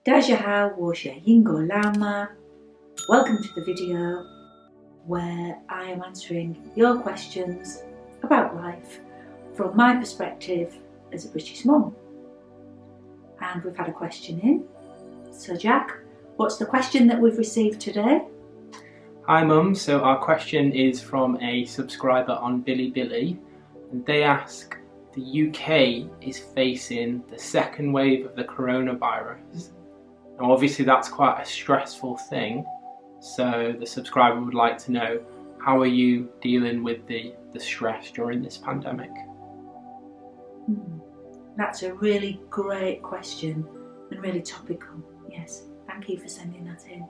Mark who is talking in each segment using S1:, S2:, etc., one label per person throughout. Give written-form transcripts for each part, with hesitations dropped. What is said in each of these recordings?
S1: 大家好，我是英国老妈。Welcome to the video where I am answering your questions about life from my perspective as a British mum. And we've had a question in. So Jack, what's the question that we've received today?
S2: Hi Mum, so our question is from a subscriber on Bilibili, and they ask, the UK is facing the second wave of the coronavirus. Now obviously that's quite a stressful thing, so the subscriber would like to know, how are you dealing with the stress during this pandemic?
S1: That's a really great question and really topical. Yes, thank you for sending that in.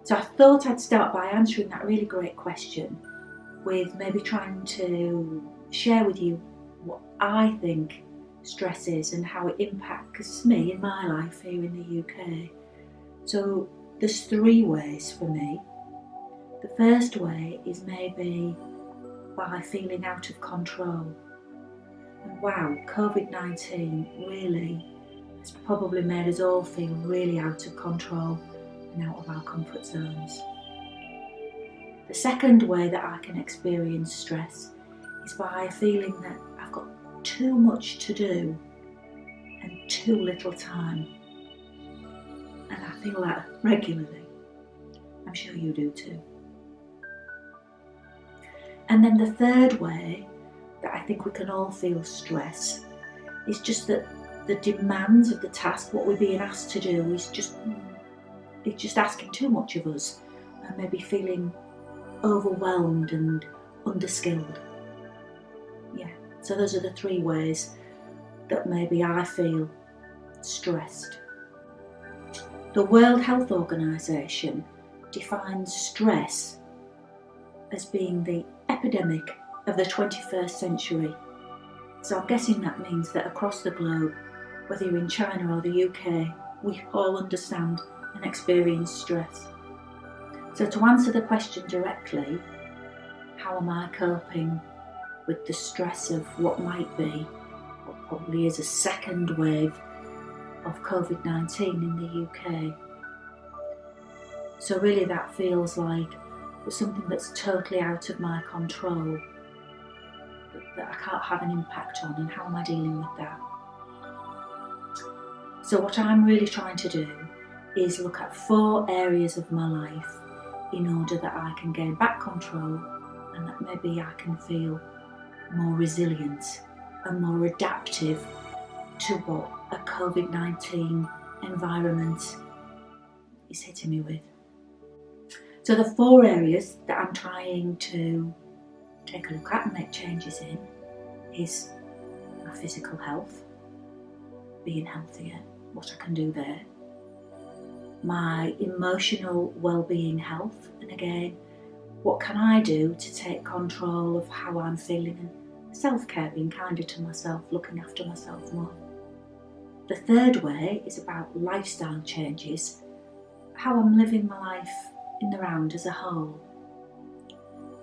S1: So I thought I'd start by answering that really great question with maybe trying to share with you what I think stress is and how it impacts me in my life here in the UK. So there's three ways for me. The first way is maybe by feeling out of control. And wow, COVID-19 really has probably made us all feel really out of control and out of our comfort zones. The second way that I can experience stress is by feeling that I've got too much to do and too little time. And I feel that regularly. I'm sure you do too. And then the third way that I think we can all feel stress is just that the demands of the task, what we're being asked to do, is just asking too much of us and maybe feeling overwhelmed and underskilled. Yeah, so those are the three ways that maybe I feel stressed. The World Health Organization defines stress as being the epidemic of the 21st century. So I'm guessing that means that across the globe, whether you're in China or the UK, we all understand and experience stress. So to answer the question directly, how am I coping with the stress of what might be, what probably is a second wave of COVID-19 in the UK? So really that feels like it's something that's totally out of my control, that I can't have an impact on, and how am I dealing with that? So what I'm really trying to do is look at 4 areas of my life in order that I can gain back control and that maybe I can feel more resilient and more adaptive to what a COVID-19 environment is hitting me with. So the 4 areas that I'm trying to take a look at and make changes in is my physical health, being healthier, what I can do there, my emotional well-being health, and again, what can I do to take control of how I'm feeling, and self-care, being kinder to myself, looking after myself more. The third way is about lifestyle changes, how I'm living my life in the round as a whole.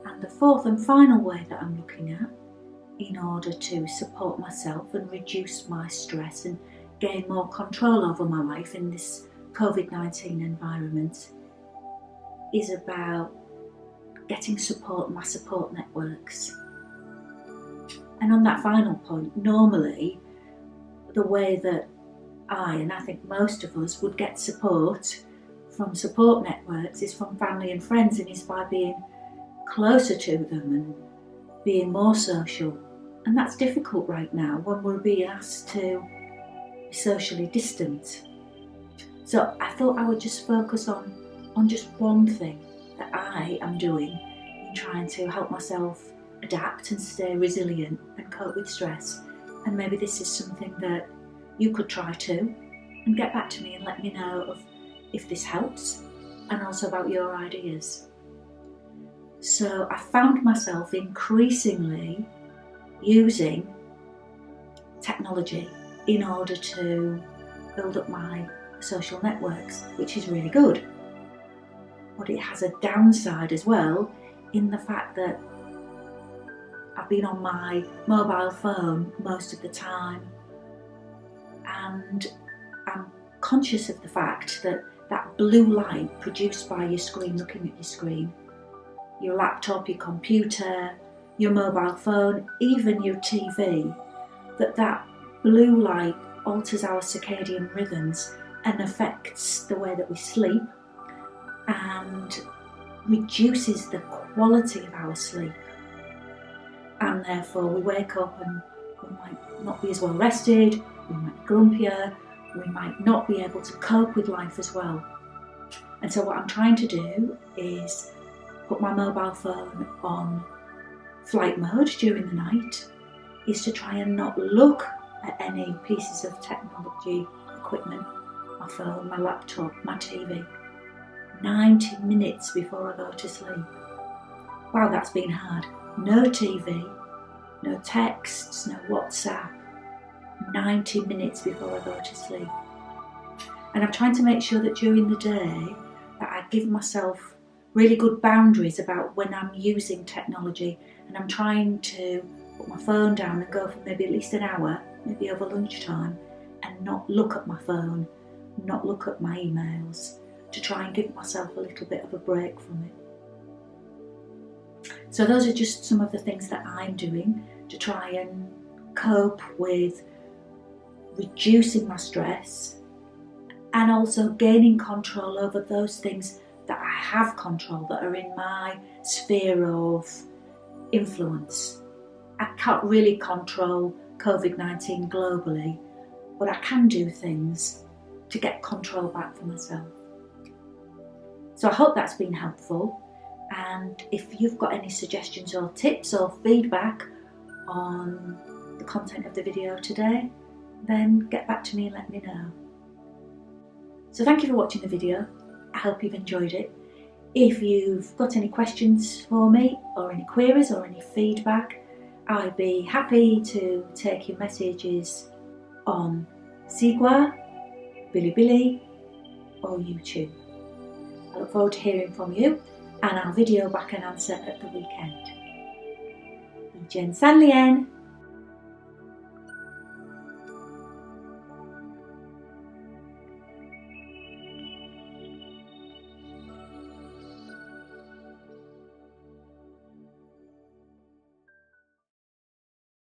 S1: And the fourth and final way that I'm looking at, in order to support myself and reduce my stress and gain more control over my life in this COVID-19 environment, is about getting support in my support networks. And on that final point, normally the way that I, and I think most of us, would get support from support networks is from family and friends, and is by being closer to them and being more social. And that's difficult right now when we're being asked to be socially distant. So I thought I would just focus on just one thing that I am doing in trying to help myself adapt and stay resilient and cope with stress. And maybe this is something that you could try too, and get back to me and let me know of if this helps, and also about your ideas. So I found myself increasingly using technology in order to build up my social networks, which is really good. But it has a downside as well, in the fact that I've been on my mobile phone most of the time, and I'm conscious of the fact that that blue light produced by your screen, looking at your screen, your laptop, your computer, your mobile phone, even your TV, that blue light alters our circadian rhythms and affects the way that we sleep and reduces the quality of our sleep. And therefore we wake up and we might not be as well rested, we might be grumpier, we might not be able to cope with life as well. And so what I'm trying to do is put my mobile phone on flight mode during the night, is to try and not look at any pieces of technology equipment, my phone, my laptop, my TV, 90 minutes before I go to sleep. Wow, that's been hard. No TV, no texts, no WhatsApp, 90 minutes before I go to sleep. And I'm trying to make sure that during the day that I give myself really good boundaries about when I'm using technology, and I'm trying to put my phone down and go for maybe at least an hour, maybe over lunchtime, and not look at my phone, not look at my emails, to try and give myself a little bit of a break from it. So those are just some of the things that I'm doing to try and cope with reducing my stress and also gaining control over those things that I have control, that are in my sphere of influence. I can't really control COVID-19 globally, but I can do things to get control back for myself. So I hope that's been helpful, and if you've got any suggestions or tips or feedback on the content of the video today, then get back to me and let me know. So thank you for watching the video. I hope you've enjoyed it. If you've got any questions for me or any queries or any feedback, I'd be happy to take your messages on Sigua, Bilibili or YouTube. I look forward to hearing from you, and I'll video back an answer at the weekend. 一键三连